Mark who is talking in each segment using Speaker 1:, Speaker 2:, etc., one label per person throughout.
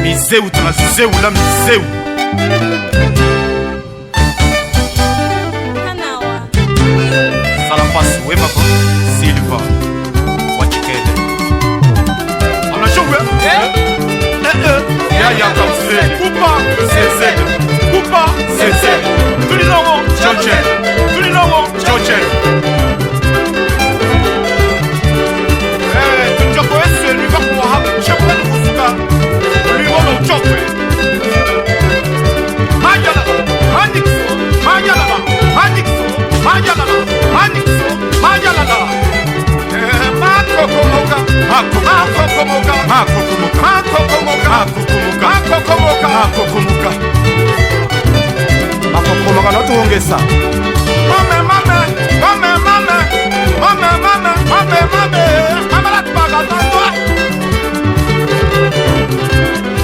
Speaker 1: Mizeu trazeu la mizeu Salampasu wema ko Silva Wachikele On a joué Ya kamse Kupa Zezele Kupa Zezele Tulinowo Choche Tulinowo Choche Tunjoko ese Lui wako wahabu Chepwe nukusuka Lui wono chokwe Majalaba Handikso Majalaba Handikso Majalaba Handikso Majalaba Makokomoka Makokomoka Makokomoka Makokomoka Makokomoka Makokomoka Makokomoka notuongesa Mame mame Mame mame Mame mame Mame mame Mame latubaga tandwa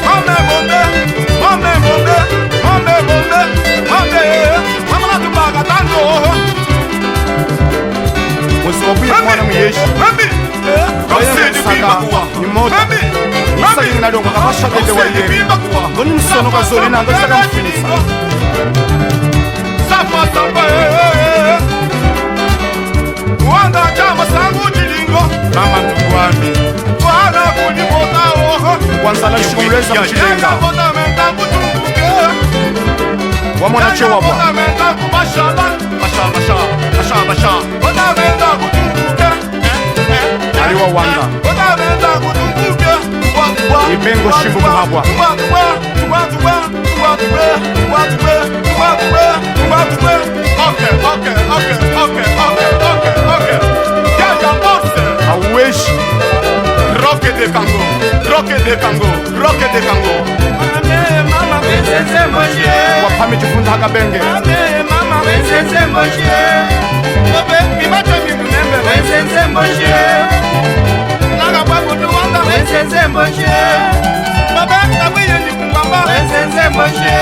Speaker 1: Mame bonde Mame bonde Mame bonde Mame Mame latubaga tandwa Mwisobuye mwana myeshi Kawseni bimakuwa Mami Mami Nalonga kabasha dede waye bimakuwa Ngoni msono kazoli na ngoni saka mfinisa Safa samba Wanda chama sangu jilingo Mama tukwami Wana kunipota oho Wansala shumuleza mchilenga Wanda menta kutumbuke Wamona chewa wa Wanda menta kubashaba Basha basha Basha basha Wanda menta kutumbuke Aliwa wanda Ibengo shimbu muhabwa I wish Roque de Congo Roque de Congo Roque de Congo Mama wenzenze moshe Wapame jifunda haka benge Mama wenzenze moshe Obe mimacho mimunembe wenzenze moshe Naga babudu wanda wenzenze moshe Baba abuye ni kumbamba wenzenze moshe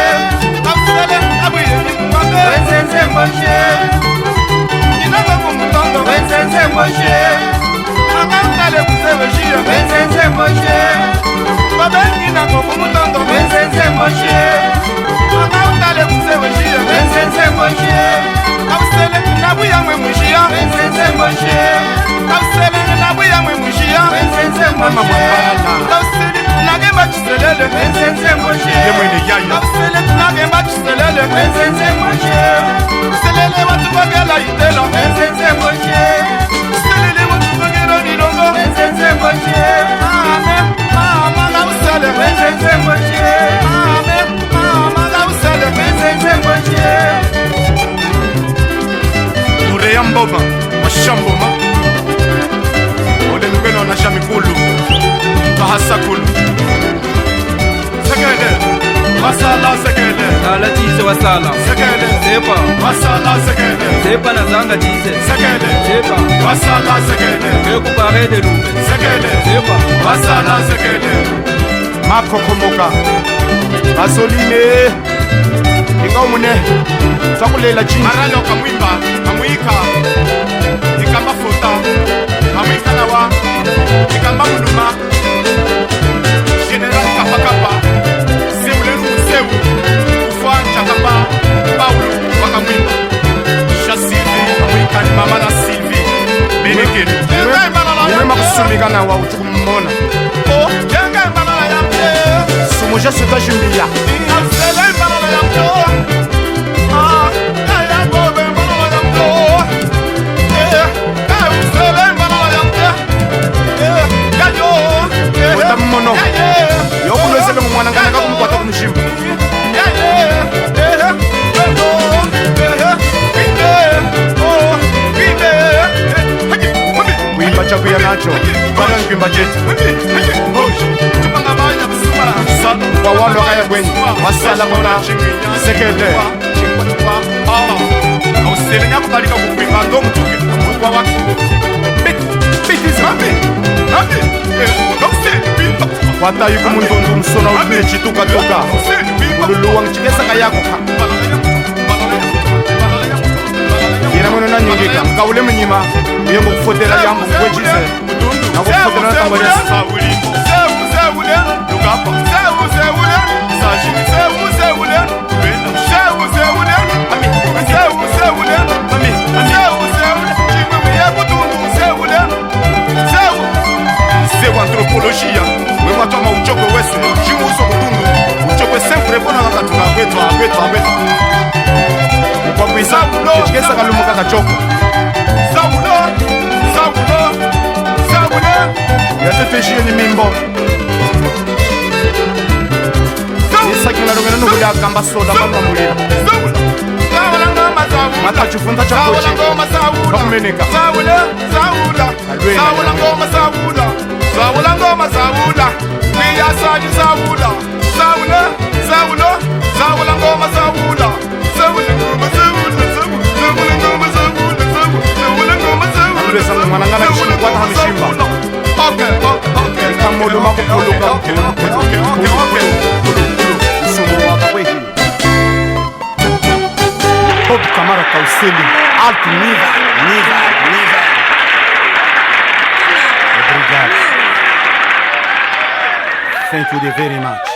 Speaker 1: Abusele abuye ni kumbamba wenzenze moshe Inaga kumutondo wenzenze moshe Akantale kusewe shia wenzenze moshe Baba inaga kumutondo wenzenze moshe Akantale kusewe shia wenzenze moshe Abusele nabuya mwe mushia wenzenze moshe Abusele nabuya mwe mushia wenzenze moshe Abusele nagemba chiselele wenzenze moshe Abusele nagemba chiselele wenzenze moshe Selele watu bagela itela wenzenze moshe Selele watu bagela nilongo wenzenze moshe Amen mama Abusele wenzenze moshe Amen mama Abusele wenzenze moshe Nureya mboma washamboma Ode nubeno na shamikulu Bahasa kulu Sekele Wasala sekele
Speaker 2: Sala tise wasala
Speaker 1: Sekele
Speaker 2: Sepa
Speaker 1: Wasala sekele
Speaker 2: Sepa na zanga tise
Speaker 1: Sekele
Speaker 2: Sepa
Speaker 1: Wasala sekele
Speaker 2: Meku pare de lumbe
Speaker 1: Sekele
Speaker 2: Sepa
Speaker 1: Wasala sekele Makokomoka Asoline Ingawa mune Sakulela chini Maralo kamwimba Kamwika Ikamba fota Kamwika nawa Ikamba muluma General Kapakapa Seulenu Museu Ufwa Chakapa Paulo Wakamwimba Shasilvi Kamwika ni mama na Silvi Benekelu Mwema kusumika na wa uchukumona Oh, jenga mbanala ya mte Sumuja seta jimbiya Absele mbanala ya mte yokulwesele ngumwanangana kakumkwata kumshimba kuimba chakuya nacho bana nkwimba chetu wawalo kaya kwenye wasala kona sekele ausele nyakubalika kukwimba ndo mtuke kwa watu watayi kumundundu msona ulune chituka-tuka ululuwa mchikesaka yako yena mweno na nyingika mkaule mnyima uye mukufotela yambu mkwechize na kufotela na tambaresi Sewulen, Lugapa, Sewulen, Sashi, Sewulen, Sewulen, Ami, Sewulen, Ami, Sewulen, Chimia Butundu, Sewulen, Sewu anthropologia, wematoma uchokwe wese, chimu uso kutundu, uchokwe sempre bona kakatunga kwetu. Kwa kuisa, kesa kalumu kakachoko. Saulo, yatefeshie ni mimbo. Isa kila rungena nubula kamba soda manu amulira. Mata chufunza cha kochi. Kakumenika. Saula ngoma Saula. Niya saji Saula. Saula ngoma Saula. Saula mwanangana kishimu kwa hamishimba. Okay. Kamolo makupuluka. Sumo waka wehi. Bob Kamara Kauseli. Alto Niva. Obrigado. Thank you very much.